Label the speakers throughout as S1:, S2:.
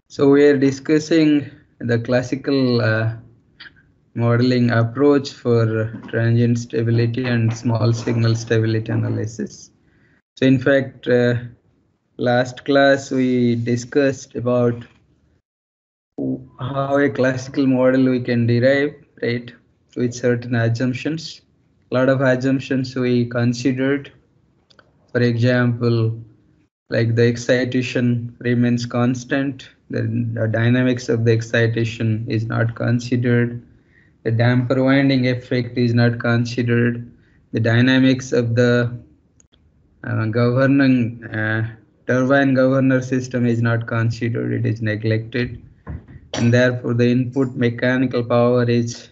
S1: So we are discussing the classical modeling approach for transient stability and small signal stability analysis. So in fact, last class we discussed about how a classical model we can derive, right, with certain assumptions. A lot of assumptions we considered. For example, like the excitation remains constant, the dynamics of the excitation is not considered, the damper winding effect is not considered, the dynamics of the governing turbine governor system is not considered, it is neglected, and therefore the input mechanical power is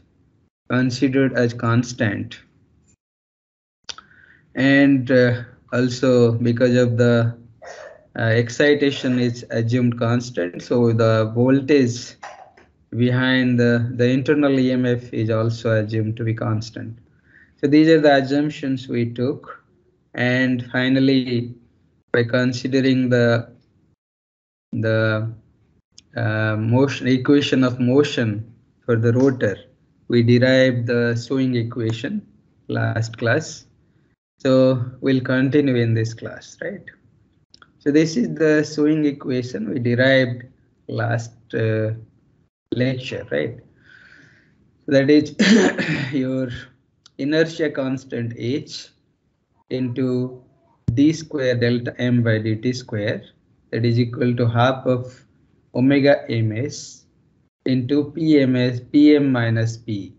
S1: considered as constant. And also because of the excitation is assumed constant, so the voltage behind the internal EMF is also assumed to be constant. So these are the assumptions we took, and finally by considering the motion equation of motion for the rotor, we derived the swing equation last class. So we'll continue in this class, right? So this is the swing equation we derived last lecture, right? So that is your inertia constant h into d square delta m by dt square, that is equal to half of omega ms into pm minus p.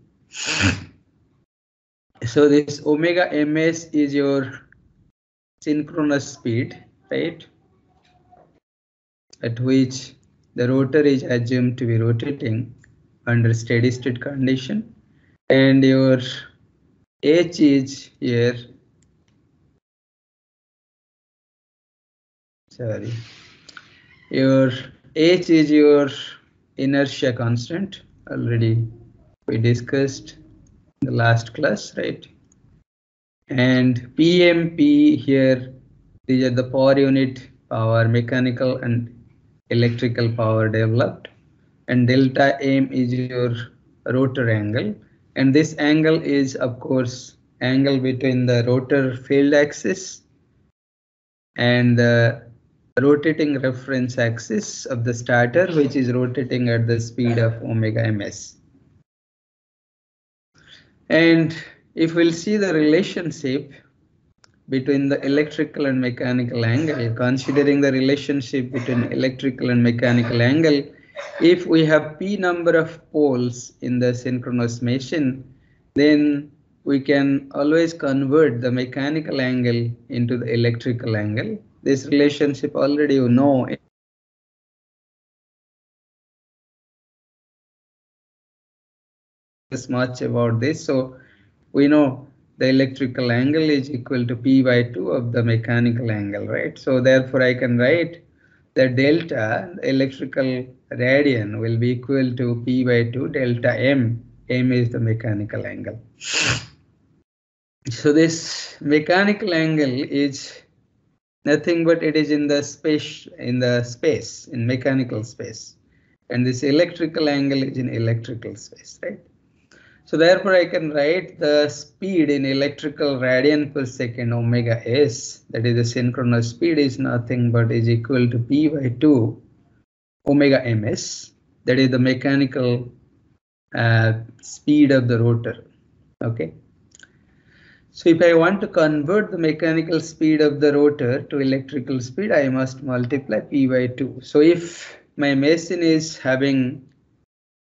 S1: So this omega ms is your synchronous speed, right, at which the rotor is assumed to be rotating under steady state condition, and your h is here, sorry, your h is your inertia constant, already we discussed in the last class, right? And PMP here, these are the power unit power, mechanical and electrical power developed, and delta M is your rotor angle, and this angle is of course angle between the rotor field axis and the rotating reference axis of the starter, which is rotating at the speed of omega ms. And if we'll see the relationship between the electrical and mechanical angle, considering the relationship between electrical and mechanical angle, if we have p number of poles in the synchronous machine, then we can always convert the mechanical angle into the electrical angle. This relationship already you know. Much about this, so we know the electrical angle is equal to p by 2 of the mechanical angle, right? So therefore I can write that delta, the electrical radian, will be equal to p by 2 delta m. M is the mechanical angle. So this mechanical angle is nothing but it is in the space, in mechanical space, and this electrical angle is in electrical space, right? So therefore I can write the speed in electrical radian per second omega s, that is the synchronous speed, is nothing but is equal to p by 2 omega ms, that is the mechanical speed of the rotor. Okay. So if I want to convert the mechanical speed of the rotor to electrical speed, I must multiply p by 2. So if my machine is having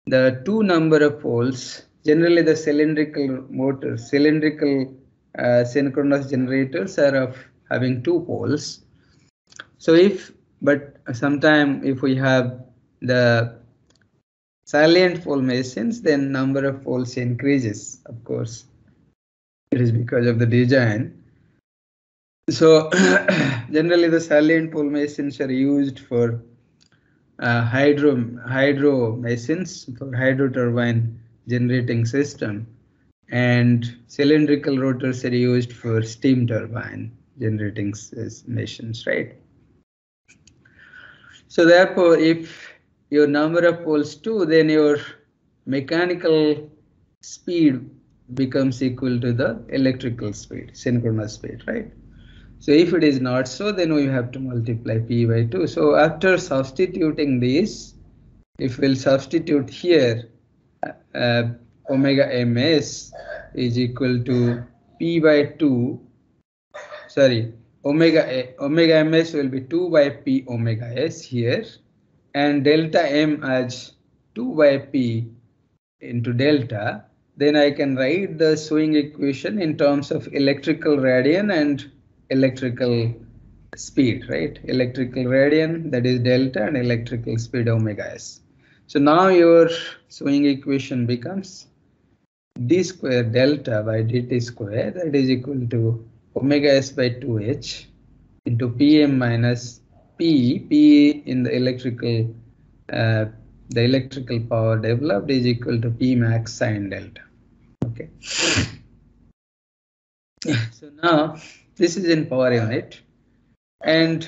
S1: the two number of poles, generally the cylindrical motors, cylindrical synchronous generators are of having two poles. So but sometime if we have the salient pole machines, then number of poles increases, of course. It is because of the design. So generally the salient pole machines are used for hydro machines, for hydro turbine generating system, and cylindrical rotors are used for steam turbine generating machines, right? So therefore if your number of poles 2, then your mechanical speed becomes equal to the electrical speed, synchronous speed, right? So if it is not so, then we have to multiply P by 2. So after substituting this, if we'll substitute here, uh, omega ms is equal to P by 2, sorry, omega ms will be 2 by P omega s here, and delta m as 2 by P into delta, then I can write the swing equation in terms of electrical radian and electrical speed, right? Electrical radian, that is delta, and electrical speed omega s. So now your swing equation becomes d square delta by dt square, that is equal to omega s by 2h into Pm minus P in the electrical power developed is equal to P max sine delta. Okay. So now this is in power unit, and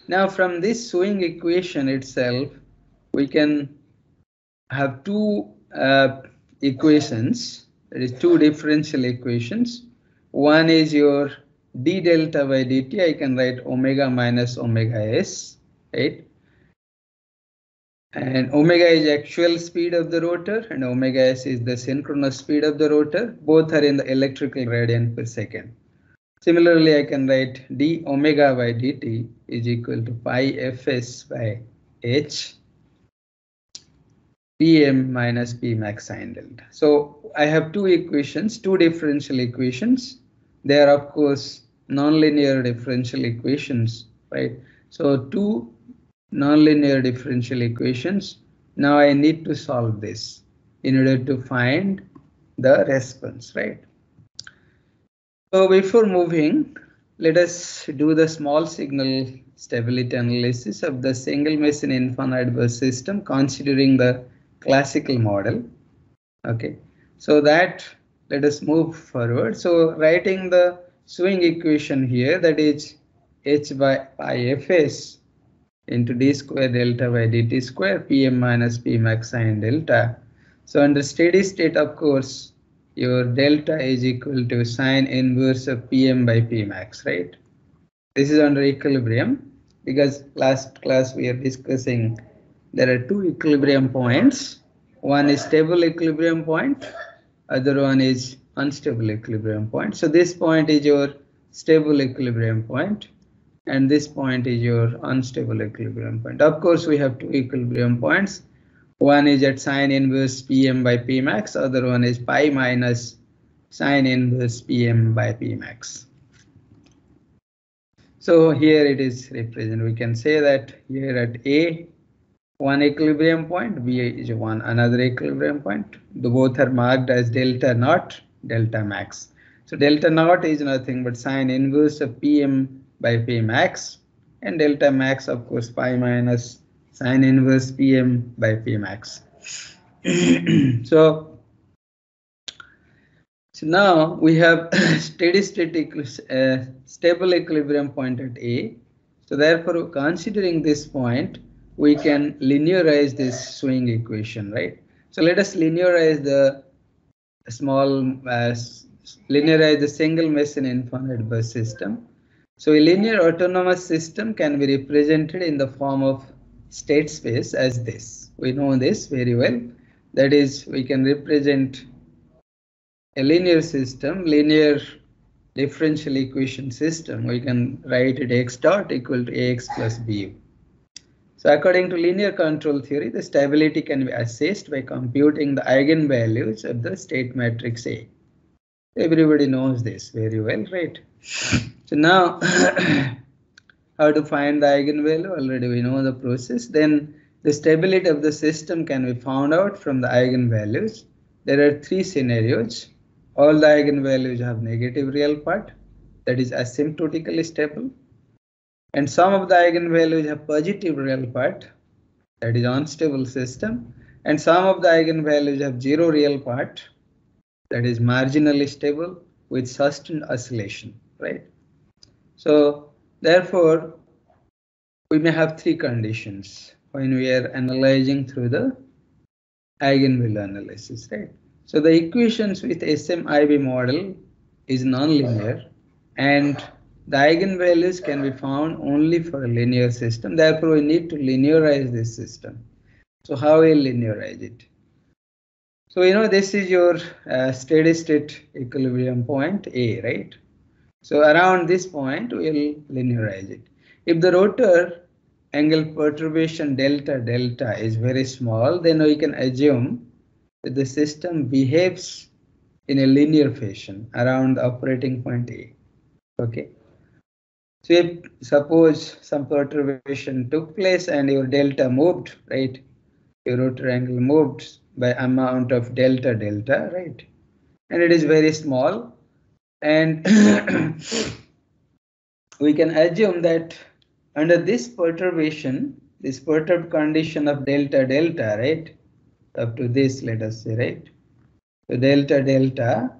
S1: now from this swing equation itself, we can have two equations, that is two differential equations. One is your d delta by dt, I can write omega minus omega s, right? And omega is actual speed of the rotor and omega s is the synchronous speed of the rotor. Both are in the electrical radian per second. Similarly, I can write d omega by dt is equal to pi fs by h Pm minus P max sine delta. So I have two equations, two differential equations. They are of course nonlinear differential equations, right? So two nonlinear differential equations. Now I need to solve this in order to find the response, right? So before moving, let us do the small signal stability analysis of the single Meson infinite burst system considering the classical model. Okay, so that let us move forward. So writing the swing equation here, that is h by pi fs into d square delta by dt square Pm minus P max sine delta. So under steady state, of course, your delta is equal to sine inverse of Pm by P max, right? This is under equilibrium, because last class we are discussing there are two equilibrium points. One is stable equilibrium point, other one is unstable equilibrium point. So this point is your stable equilibrium point, and this point is your unstable equilibrium point. Of course, we have two equilibrium points. One is at sine inverse Pm by P max, other one is pi minus sine inverse Pm by P max. So here it is represented. We can say that here at A, one equilibrium point, B is one another equilibrium point. The both are marked as delta naught, delta max. So delta naught is nothing but sine inverse of Pm by P max, and delta max, of course, pi minus sine inverse Pm by P max. So now we have steady state stable equilibrium point at A. So therefore, considering this point, we can linearize this swing equation, right? So let us linearize the linearize the single Meson infinite burst system. So a linear autonomous system can be represented in the form of state space as this. We know this very well. That is, we can represent a linear system, linear differential equation system. We can write it x dot equal to ax plus bu. So according to linear control theory, the stability can be assessed by computing the eigenvalues of the state matrix A. Everybody knows this very well, right? So now, how to find the eigenvalue? Already we know the process. Then the stability of the system can be found out from the eigenvalues. There are three scenarios. All the eigenvalues have negative real part, that is asymptotically stable. And some of the eigenvalues have positive real part, that is unstable system. And some of the eigenvalues have zero real part, that is marginally stable with sustained oscillation, right? So therefore, we may have three conditions. when we are analyzing through the eigenvalue analysis, right? So the equations with SMIB model is nonlinear, and the eigenvalues can be found only for a linear system. Therefore, we need to linearize this system. So how will linearize it? So this is your steady state equilibrium point A, right? So around this point, we'll linearize it. If the rotor angle perturbation delta delta is very small, then we can assume that the system behaves in a linear fashion around the operating point A. Okay. So if suppose some perturbation took place and your delta moved, right? Your rotor angle moved by amount of delta delta, right? And it is very small, and we can assume that under this perturbation, this perturbed condition of delta delta, right, up to this, let us say, right, so delta delta,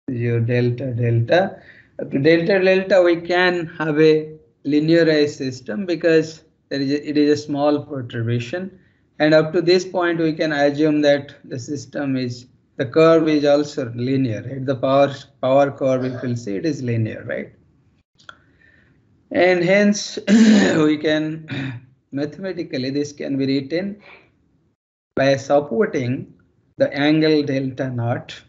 S1: your delta delta, up to delta delta, we can have a linearized system because it is a small perturbation, and up to this point we can assume that the system is, the curve is also linear, right? The power curve, if you'll see, it is linear, right? And hence we can mathematically, this can be written by supporting the angle delta naught,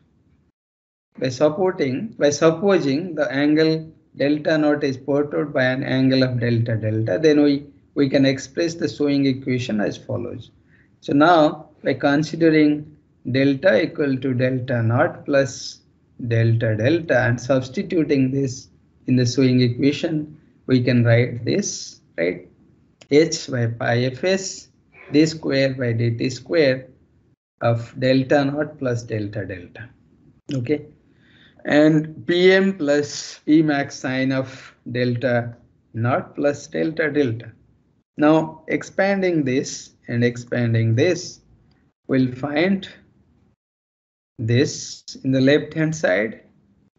S1: by supposing the angle delta naught is perturbed by an angle of delta delta, then we can express the swing equation as follows. So now, by considering delta equal to delta naught plus delta delta and substituting this in the swing equation, we can write this, right? H by pi fs d square by dt square of delta naught plus delta delta. Okay. And Pm plus Pmax sine of delta naught plus delta delta. Now expanding this and expanding this, we'll find this in the left hand side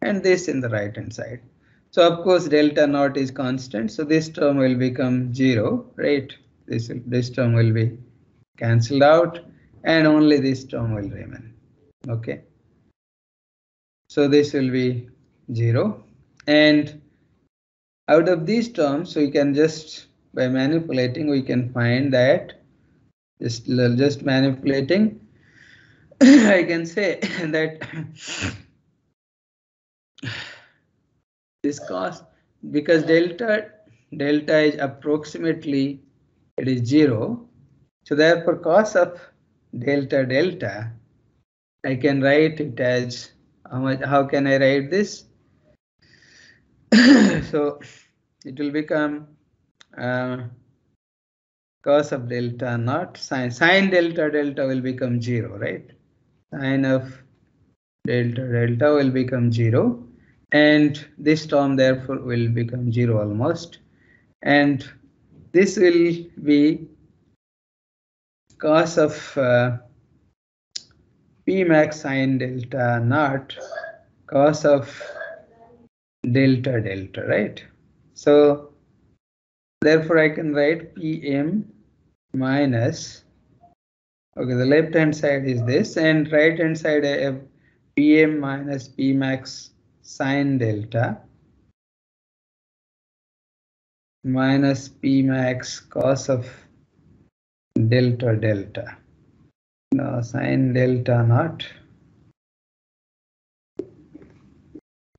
S1: and this in the right hand side. So of course delta naught is constant, so this term will become 0, right? This term will be cancelled out and only this term will remain. Okay. So this will be 0, and out of these terms we can just, by manipulating, we can find that just manipulating I can say that this cost, because delta is approximately, it is 0, so therefore cos of delta delta, I can write it as how can I write this? So it will become cos of delta naught sine delta delta will become 0, right? Sine of delta delta will become 0, and this term therefore will become 0 almost, and this will be cos of P max sine delta naught cos of delta delta, right? So therefore I can write Pm minus, okay, the left hand side is this, and right hand side I have Pm minus Pmax sine delta minus Pmax cos of delta delta. Now sine delta naught,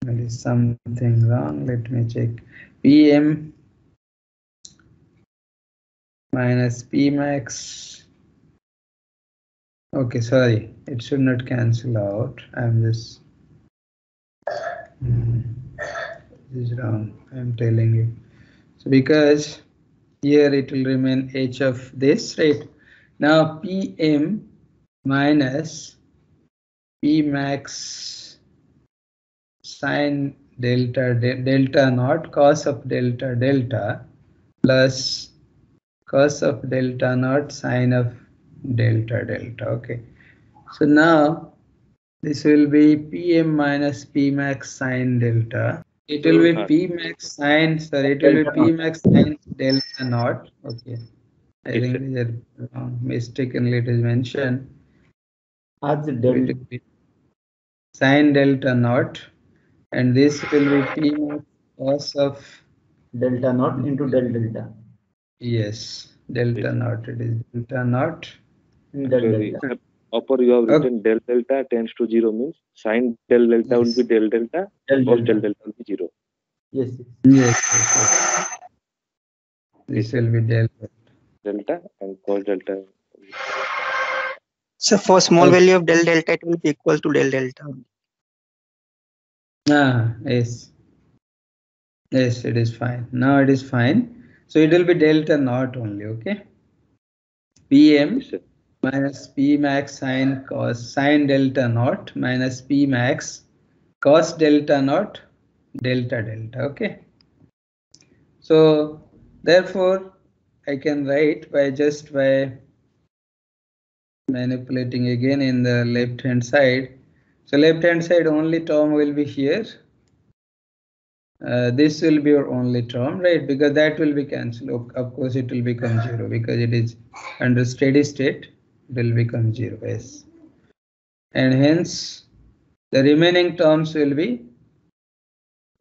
S1: there is something wrong, let me check. Pm minus Pmax, okay, sorry, it should not cancel out, I'm just this is wrong, I'm telling you. So because here it will remain h of this, right? Now Pm minus Pmax sine delta delta naught cos of delta delta plus cos of delta naught sine of delta delta. Okay, so now this will be Pm minus Pmax sine delta It will be P max sine, sorry, it will be P max sine delta naught. Okay. I think mistakenly it is mentioned. Sine delta naught, and this will be P max cos of
S2: delta naught into del delta.
S1: Yes, delta naught. It is delta naught.
S2: Del delta.
S3: Upper you have written del delta tends to 0 means sine del delta will be del delta, cos del delta will be 0.
S2: Yes.
S1: Yes. This will be delta.
S3: Delta and cos delta.
S4: So for small value of del delta, it will be equal to del delta.
S1: Yes. Yes, it is fine. Now it is fine. So it will be delta naught only, okay? Pm minus P max sine cos sine delta naught minus P max cos delta naught delta delta, okay? So therefore I can write by manipulating again in the left hand side. So left hand side only term will be here. This will be your only term, right? Because that will be cancelled. Of course, it will become 0 because it is under steady state. It will become 0, yes. And hence, the remaining terms will be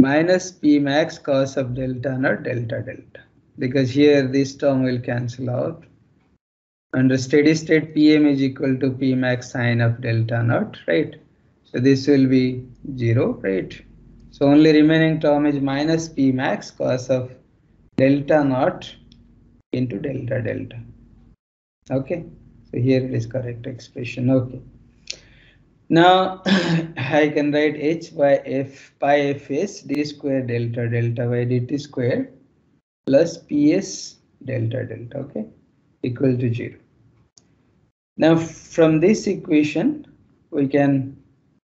S1: minus P max cos of delta naught delta delta. Because here this term will cancel out. Under steady state, Pm is equal to P max sine of delta naught, right? So this will be 0, right? So only remaining term is minus P max cos of delta naught into delta delta. Okay, so here it is correct expression. Okay. Now I can write h by f pi fs d square delta delta by dt square plus ps delta delta, okay, equal to 0. Now from this equation we can,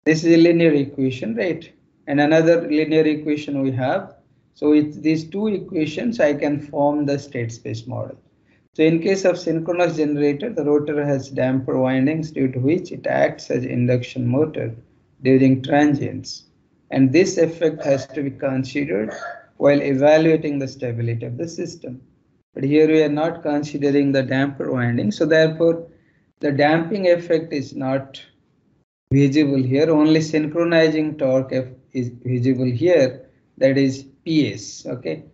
S1: this is a linear equation, right? And another linear equation we have. So with these two equations I can form the state space model. So in case of synchronous generator, the rotor has damper windings due to which it acts as induction motor during transients. And this effect has to be considered while evaluating the stability of the system. But here we are not considering the damper winding. So therefore, the damping effect is not visible here. Only synchronizing torque is visible here. That is PS. Okay.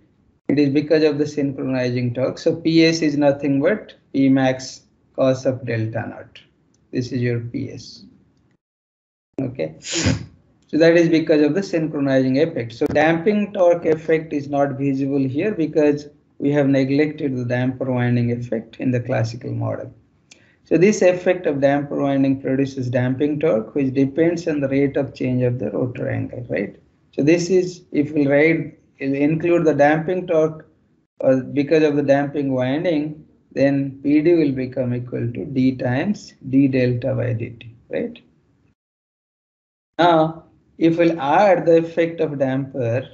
S1: It is because of the synchronizing torque. So PS is nothing but P max cos of delta naught. This is your PS. Okay. So that is because of the synchronizing effect. So damping torque effect is not visible here because we have neglected the damper winding effect in the classical model. So this effect of damper winding produces damping torque, which depends on the rate of change of the rotor angle, right? So this is, if we include the damping torque because of the damping winding, then PD will become equal to D times D delta by dt, right? Now, if we'll add the effect of damper,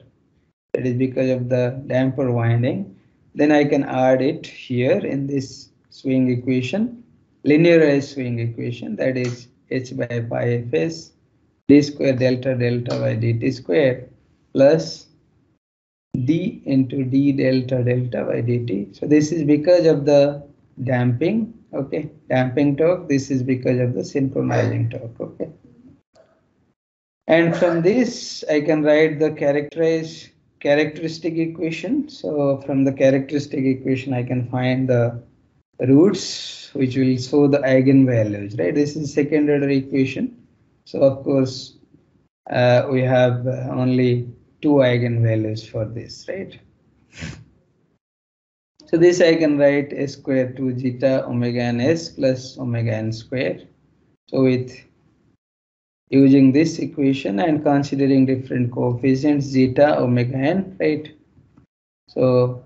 S1: that is because of the damper winding, then I can add it here in this swing equation, linearized swing equation, that is h by pi fs d square delta delta by dt square plus d into d delta delta by dt. So this is because of the damping, okay, damping torque. This is because of the synchronizing torque, okay. And from this, I can write the characteristic equation. So from the characteristic equation, I can find the roots which will show the eigenvalues, right? This is second order equation. So of course, we have only two eigenvalues for this, right? So this I can write s square 2 zeta omega n s plus omega n square. So with using this equation and considering different coefficients zeta omega n, right? So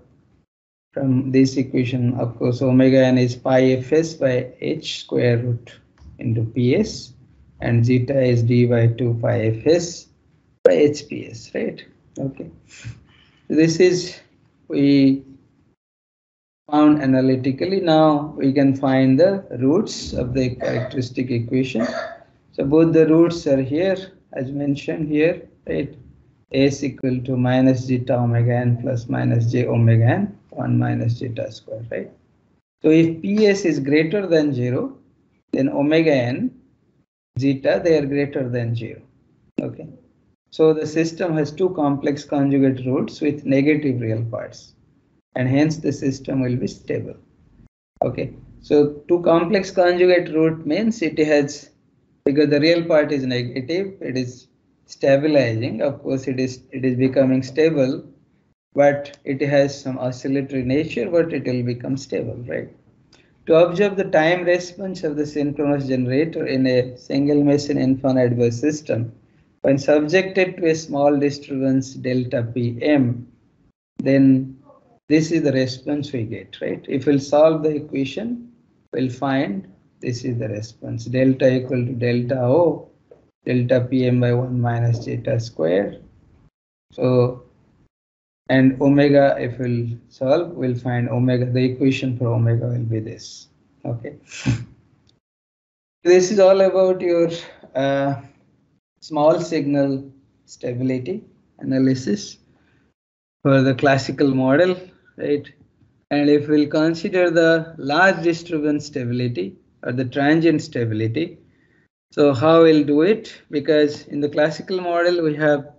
S1: from this equation, of course, omega n is pi fs by h square root into ps, and zeta is d by 2 pi fs by hps, right? Okay. So this is we found analytically. Now we can find the roots of the characteristic equation. So both the roots are here, as mentioned here, right? S equal to minus zeta omega n plus minus j omega n 1 minus zeta square, right? So if PS is greater than 0, then omega n, zeta, they are greater than 0. Okay. So the system has two complex conjugate roots with negative real parts, and hence the system will be stable. Okay. So two complex conjugate root means it has, because the real part is negative, it is stabilizing. Of course, it is becoming stable, but it has some oscillatory nature, but it will become stable, right? To observe the time response of the synchronous generator in a single Meson infinite adverse system, when subjected to a small disturbance delta Pm, then this is the response we get, right? If we'll solve the equation, we'll find this is the response. Delta equal to delta O, delta Pm by 1 minus zeta square. So, and omega, if we'll solve, we'll find omega, the equation for omega will be this. Okay. This is all about your small signal stability analysis for the classical model, right? And if we'll consider the large disturbance stability or the transient stability, so how we'll do it? Because in the classical model we have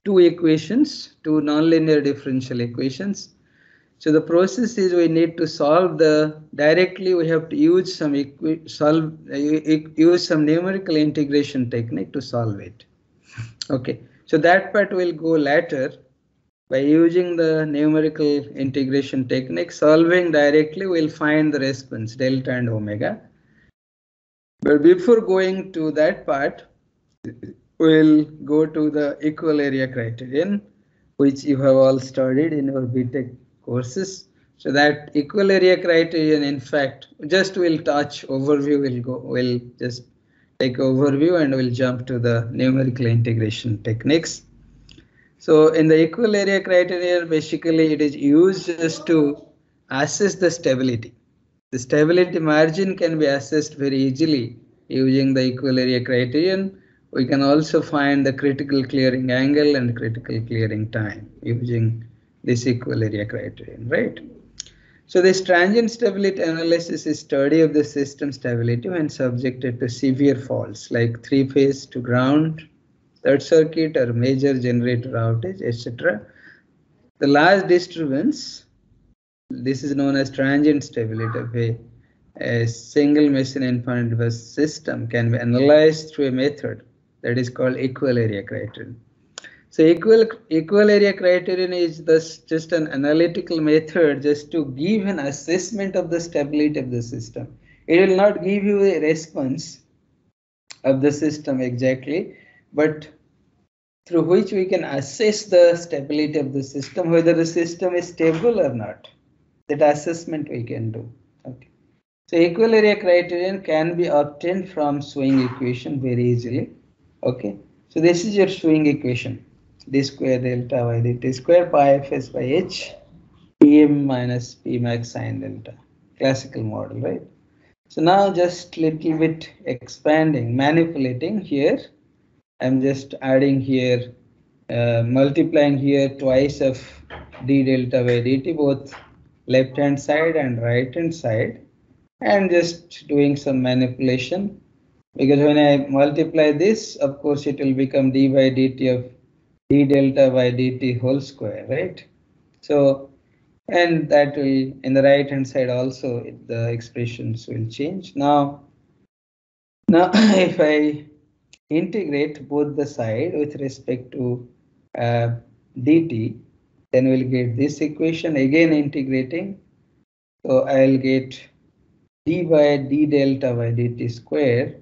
S1: two equations, two nonlinear differential equations. So the process is we need to solve directly we have to use some use some numerical integration technique to solve it. Okay, so that part will go later. By using the numerical integration technique, solving directly, we'll find the response delta and omega. But before going to that part, we'll go to the equal area criterion, which you have all studied in your BTech courses. So that equal area criterion, in fact, just we'll touch overview, we'll just take overview and we'll jump to the numerical integration techniques. So in the equal area criterion, basically it is used just to assess the stability. The stability margin can be assessed very easily using the equal area criterion. We can also find the critical clearing angle and critical clearing time using this equal area criterion, right? So this transient stability analysis is study of the system stability when subjected to severe faults like three-phase to ground, third circuit or major generator outage, etc. The large disturbance, this is known as transient stability of a single Meson infinite adverse system, can be analyzed through a method that is called equal area criterion. So equal area criterion is thus just an analytical method just to give an assessment of the stability of the system. It will not give you a response of the system exactly, but through which we can assess the stability of the system, whether the system is stable or not. That assessment we can do. Okay. So equal area criterion can be obtained from swing equation very easily. Okay. So this is your swing equation. D square delta y dt square pi fs by h Pm minus P max sine delta. Classical model, right? So now just little bit expanding, manipulating here. I'm just adding here, multiplying here twice of d delta by dt, both left hand side and right hand side, and just doing some manipulation. Because when I multiply this, of course, it will become d by dt of d delta by dt whole square, right? So, and that will, in the right hand side also, the expressions will change. Now if I integrate both the side with respect to dt, then we'll get this equation, again integrating. So I'll get d by d delta by dt square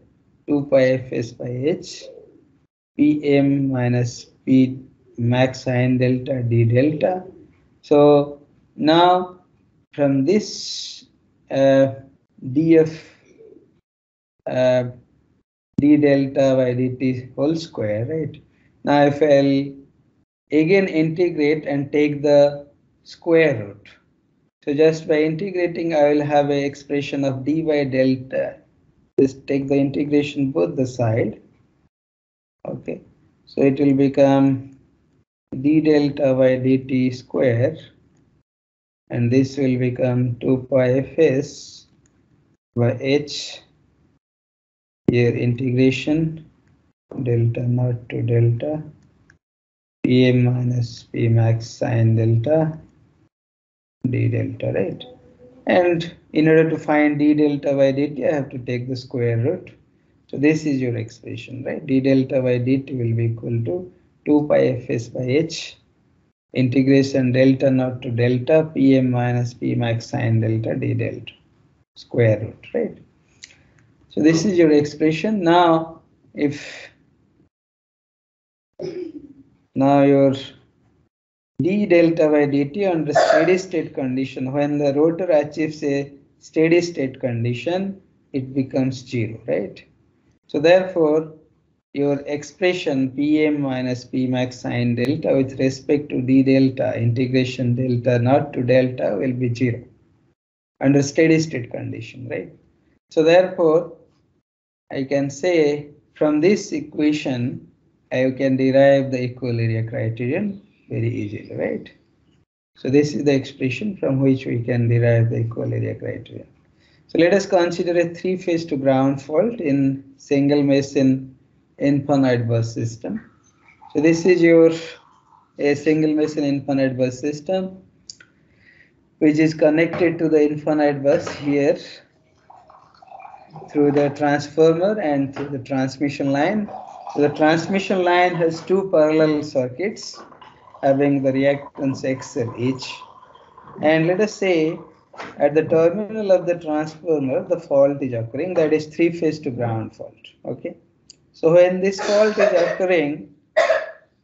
S1: 2 pi fs by h Pm minus P max sine delta d delta. So now from this df d delta by dt whole square, right? Now if I'll again integrate and take the square root. So just by integrating, I will have an expression of d by delta. Just take the integration both the side. Okay. So it will become d delta by dt square, and this will become 2 pi fs by h, here integration delta naught to delta Pm minus Pmax sine delta d delta, right? And in order to find d delta by dt, I have to take the square root. So this is your expression, right? D delta by dt will be equal to 2 pi fs by h integration delta naught to delta Pm minus Pmax sine delta d delta square root, right? So this is your expression. Now, now your d delta by dt under steady state condition, when the rotor achieves a steady state condition, it becomes 0, right? So therefore, your expression Pm minus Pmax sine delta with respect to d delta integration delta naught to delta will be 0 under steady state condition, right? So therefore, I can say from this equation, I can derive the equal area criterion very easily, right? So this is the expression from which we can derive the equal area criterion. So let us consider a three-phase to ground fault in single Meson infinite bus system. So this is your a single Meson infinite bus system which is connected to the infinite bus here through the transformer and through the transmission line. So the transmission line has two parallel circuits having the reactance XL each. And let us say at the terminal of the transformer, the fault is occurring, that is three-phase to ground fault. Okay. So when this fault is occurring,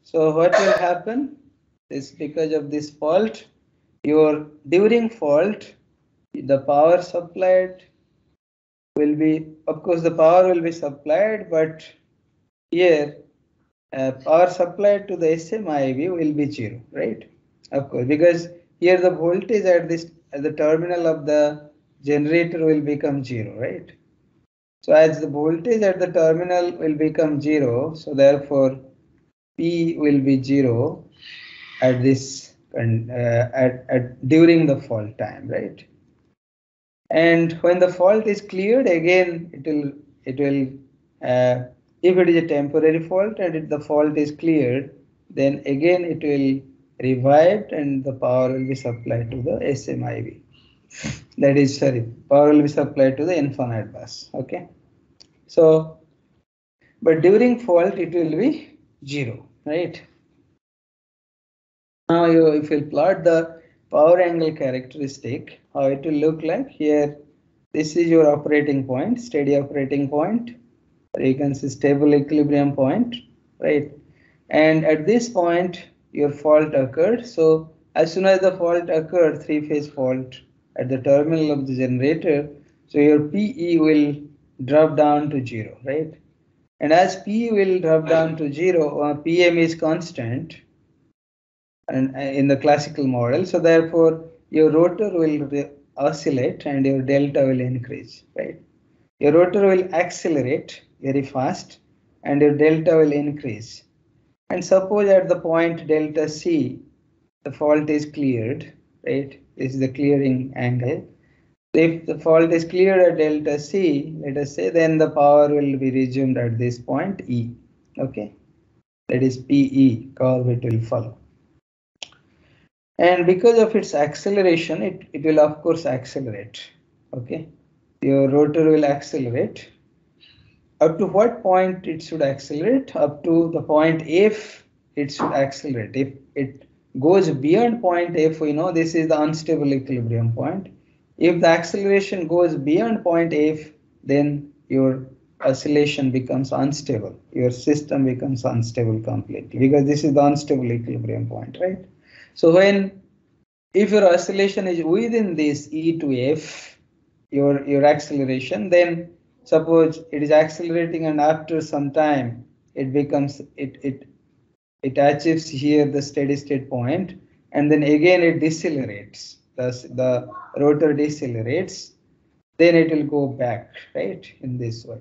S1: so what will happen is because of this fault, during fault, the power supplied will be, of course, the power will be supplied, but here power supplied to the SMIV will be 0, right? Of course, because here the voltage at the terminal of the generator will become 0, right? So as the voltage at the terminal will become 0, so therefore P will be 0 at this during the fault time, right? And when the fault is cleared, again it will if it is a temporary fault and if the fault is cleared, then again it will revive and the power will be supplied to the SMIV. That is, sorry, power will be supplied to the infinite bus. Okay. So, but during fault it will be 0, right? Now if you plot the power angle characteristic, how it will look like here. This is your operating point, steady operating point, or you can say stable equilibrium point, right? And at this point, your fault occurred. So as soon as the fault occurred, three-phase fault at the terminal of the generator, so your PE will drop down to 0, right? And as PE will drop down to 0, PM is constant, and in the classical model. So therefore, your rotor will oscillate and your delta will increase, right? Your rotor will accelerate very fast and your delta will increase. And suppose at the point delta C, the fault is cleared, right? This is the clearing angle. If the fault is cleared at delta C, let us say, then the power will be resumed at this point E, okay? That is PE, curve it will follow. And because of its acceleration, it will of course accelerate. Okay, your rotor will accelerate. Up to what point it should accelerate? Up to the point F, it should accelerate. If it goes beyond point F, we know this is the unstable equilibrium point. If the acceleration goes beyond point F, then your oscillation becomes unstable. Your system becomes unstable completely because this is the unstable equilibrium point, right? So if your oscillation is within this E to F, your acceleration, then suppose it is accelerating and after some time it becomes it achieves here the steady state point and then again it decelerates. Thus the rotor decelerates, then it will go back, right, in this way.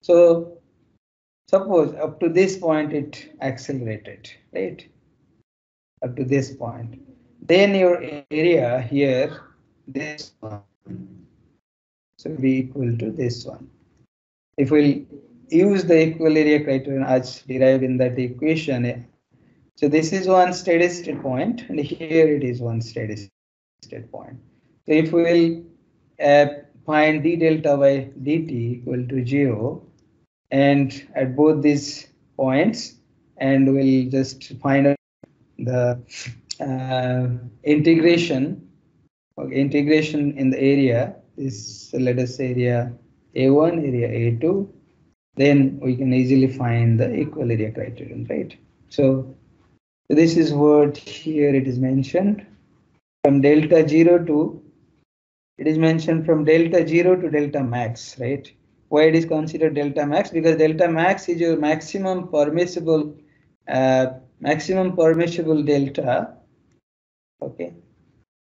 S1: So Suppose up to this point it accelerated, right? Up to this point. Then your area here, this one, so be equal to this one. If we'll use the equal area criterion as derived in that equation, so this is one steady state point, and here it is one steady state point. So if we will find d delta by dt equal to 0, and at both these points, and we'll just find out the integration in the area. This, let us say, area A1, area A2. Then we can easily find the equal area criterion, right? So this is what here it is mentioned from delta 0 to, it is mentioned from delta 0 to delta max, right? Why it is considered delta max? Because delta max is your maximum permissible delta, okay?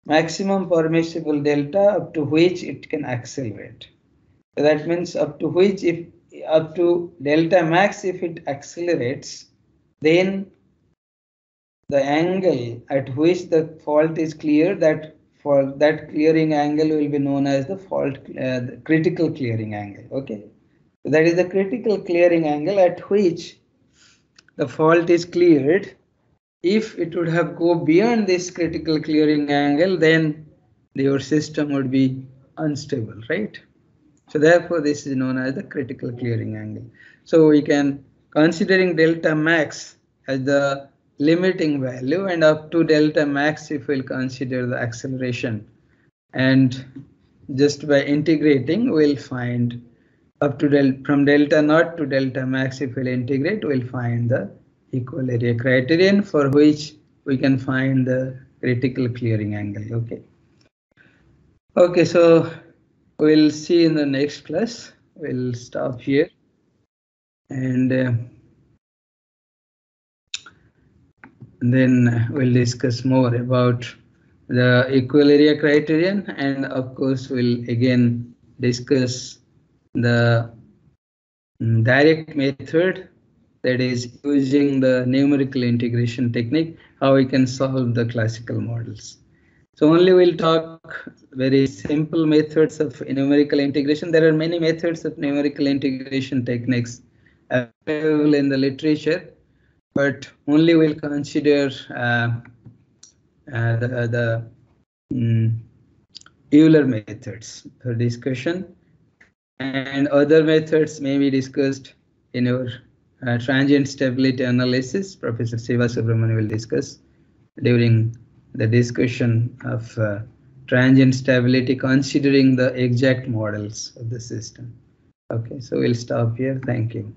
S1: Maximum permissible delta up to which it can accelerate. So that means up to which, if up to delta max, if it accelerates, then the angle at which the fault is cleared, that for that clearing angle will be known as the the critical clearing angle. Okay, so that is the critical clearing angle at which the fault is cleared. If it would have go beyond this critical clearing angle, then your system would be unstable, right? So therefore, this is known as the critical clearing angle. So we can, considering delta max as the limiting value, and up to delta max if we'll consider the acceleration, and just by integrating we'll find up to from delta naught to delta max, if we'll integrate, we'll find the equal area criterion, for which we can find the critical clearing angle. Okay, so we'll see in the next class. We'll stop here, and then we'll discuss more about the equal area criterion, and of course we'll again discuss the direct method, that is using the numerical integration technique, how we can solve the classical models. So only we'll talk very simple methods of numerical integration. There are many methods of numerical integration techniques available in the literature, but only we'll consider the Euler methods for discussion, and other methods may be discussed in your transient stability analysis. Professor Siva Subramanian will discuss during the discussion of transient stability, considering the exact models of the system. Okay, so we'll stop here. Thank you.